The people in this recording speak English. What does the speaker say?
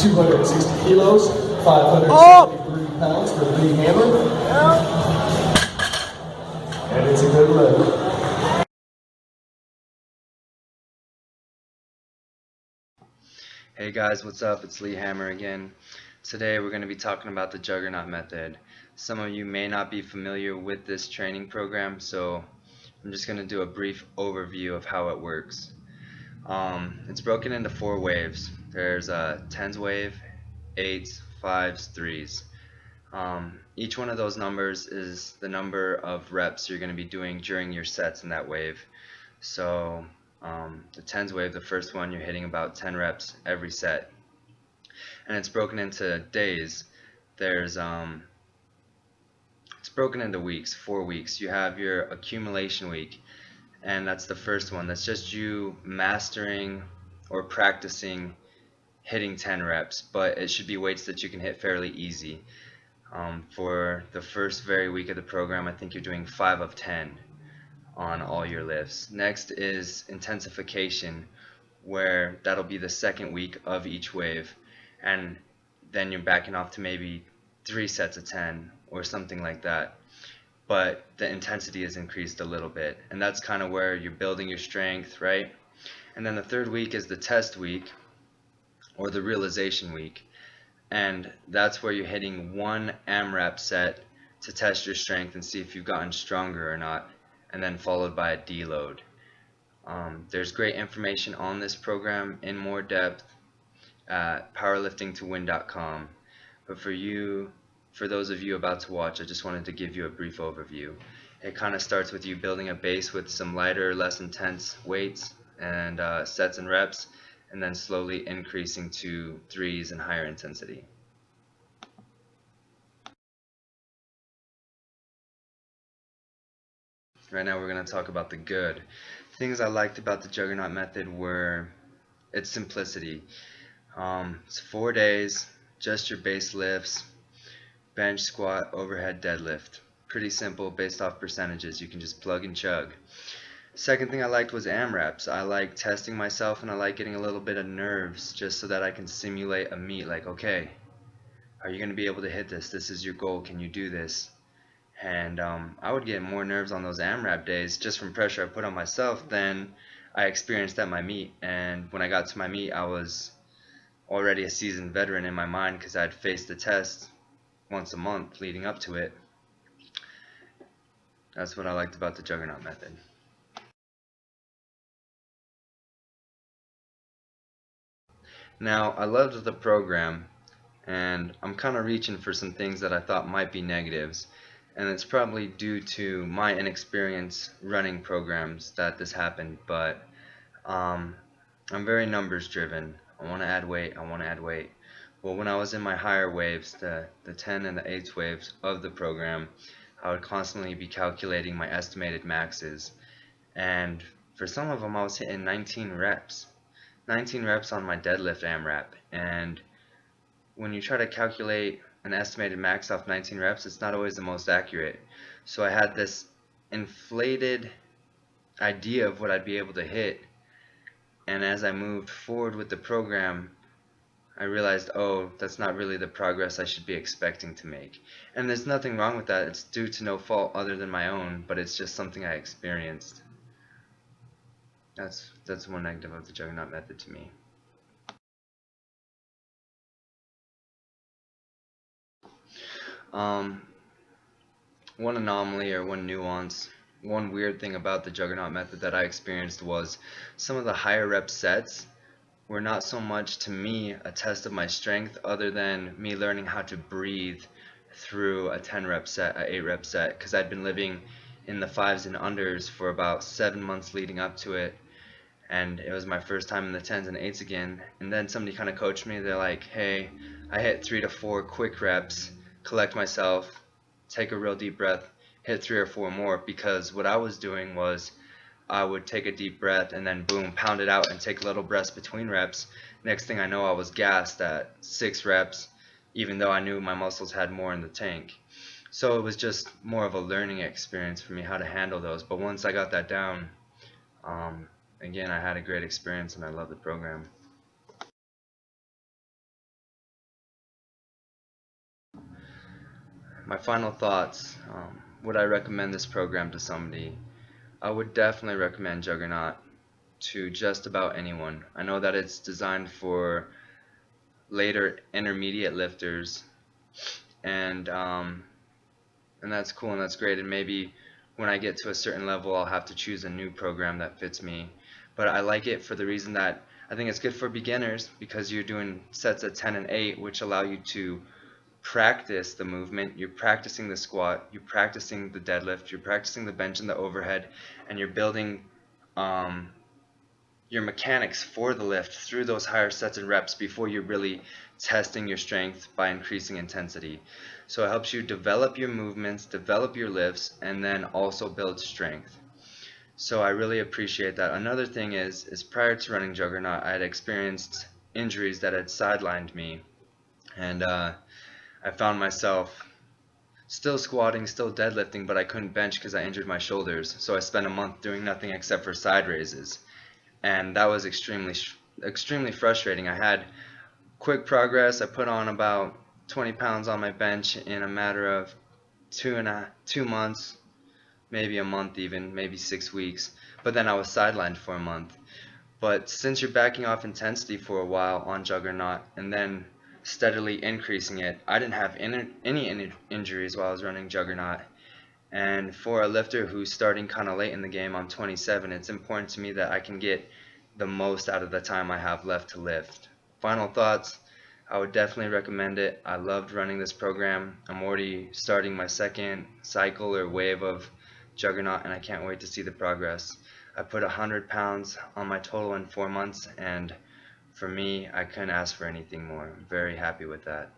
260 kilos, 573 pounds for the big hammer. And it's a good lift. Hey guys, what's up? It's Lee Hammer again. Today we're going to be talking about the Juggernaut Method. Some of you may not be familiar with this training program, so I'm just going to do a brief overview of how it works. It's broken into 4 waves. There's a 10s wave, 8s, 5s, 3s. Each one of those numbers is the number of reps you're going to be doing during your sets in that wave. So the 10s wave, the first one, you're hitting about 10 reps every set. And it's broken into days. There's it's broken into weeks, 4 weeks. You have your accumulation week, and that's the first one. That's just you mastering or practicing hitting 10 reps, but it should be weights that you can hit fairly easy. For the first very week of the program, I think you're doing 5 of 10 on all your lifts. Next is intensification, where that'll be the second week of each wave, and then you're backing off to maybe 3 sets of 10 or something like that, but the intensity is increased a little bit, and that's kind of where you're building your strength, right? And then the third week is the test week, or the realization week, and that's where you're hitting 1 AMRAP set to test your strength and see if you've gotten stronger or not, and then followed by a deload. There's great information on this program in more depth at powerliftingtowin.com. But for those of you about to watch, I just wanted to give you a brief overview. It kind of starts with you building a base with some lighter, less intense weights and sets and reps, and then slowly increasing to 3s and higher intensity. Right now we're going to talk about the good. Things I liked about the Juggernaut Method were its simplicity. It's 4 days, just your base lifts, bench, squat, overhead, deadlift. Pretty simple based off percentages. You can just plug and chug. Second thing I liked was AMRAPs. I like testing myself, and I like getting a little bit of nerves just so that I can simulate a meet. Like, okay, are you going to be able to hit this? This is your goal. Can you do this? And I would get more nerves on those AMRAP days just from pressure I put on myself than I experienced at my meet. And when I got to my meet, I was already a seasoned veteran in my mind because I'd faced the test once a month leading up to it. That's what I liked about the Juggernaut Method. Now, I loved the program, and I'm kind of reaching for some things that I thought might be negatives, and it's probably due to my inexperience running programs that this happened, but I'm very numbers driven. I want to add weight, I want to add weight. Well, when I was in my higher waves, the 10 and the 8 waves of the program, I would constantly be calculating my estimated maxes, and for some of them I was hitting 19 reps. 19 reps on my deadlift AMRAP, and when you try to calculate an estimated max off 19 reps, it's not always the most accurate. So I had this inflated idea of what I'd be able to hit, and as I moved forward with the program, I realized, oh, that's not really the progress I should be expecting to make. And there's nothing wrong with that. It's due to no fault other than my own, but it's just something I experienced. That's one negative of the Juggernaut Method to me. One anomaly or one nuance, one weird thing about the Juggernaut Method that I experienced was some of the higher rep sets were not so much to me a test of my strength other than me learning how to breathe through a 10 rep set, a 8 rep set, because I'd been living in the 5s and unders for about 7 months leading up to it, and it was my first time in the 10s and 8s again. And then somebody kind of coached me. They're like, hey, I hit 3 to 4 quick reps, collect myself, take a real deep breath, hit 3 or 4 more, because what I was doing was I would take a deep breath and then boom, pound it out and take little breaths between reps. Next thing I know, I was gassed at 6 reps, even though I knew my muscles had more in the tank. So it was just more of a learning experience for me how to handle those. But once I got that down, again, I had a great experience and I love the program. my final thoughts. Would I recommend this program to somebody? I would definitely recommend Juggernaut to just about anyone. I know that it's designed for later intermediate lifters, and and that's cool and that's great. And maybe when I get to a certain level, I'll have to choose a new program that fits me. But I like it for the reason that I think it's good for beginners because you're doing sets at 10 and 8, which allow you to practice the movement. You're practicing the squat, you're practicing the deadlift, you're practicing the bench and the overhead, and you're building um, your mechanics for the lift through those higher sets and reps before you're really testing your strength by increasing intensity. So it helps you develop your movements, develop your lifts, and then also build strength. So I really appreciate that. Another thing is prior to running Juggernaut, I had experienced injuries that had sidelined me, and I found myself still squatting, still deadlifting, but I couldn't bench because I injured my shoulders. So I spent a month doing nothing except for side raises, and that was extremely frustrating. I had quick progress. I put on about 20 pounds on my bench in a matter of 2 months, maybe a month, even maybe 6 weeks. But then I was sidelined for a month. But since you're backing off intensity for a while on Juggernaut and then steadily increasing it, I didn't have any injuries while I was running Juggernaut. And for a lifter who's starting kind of late in the game, I'm 27, it's important to me that I can get the most out of the time I have left to lift. Final thoughts, I would definitely recommend it. I loved running this program. I'm already starting my second cycle or wave of Juggernaut, and I can't wait to see the progress. I put 100 pounds on my total in 4 months, and for me, I couldn't ask for anything more. I'm very happy with that.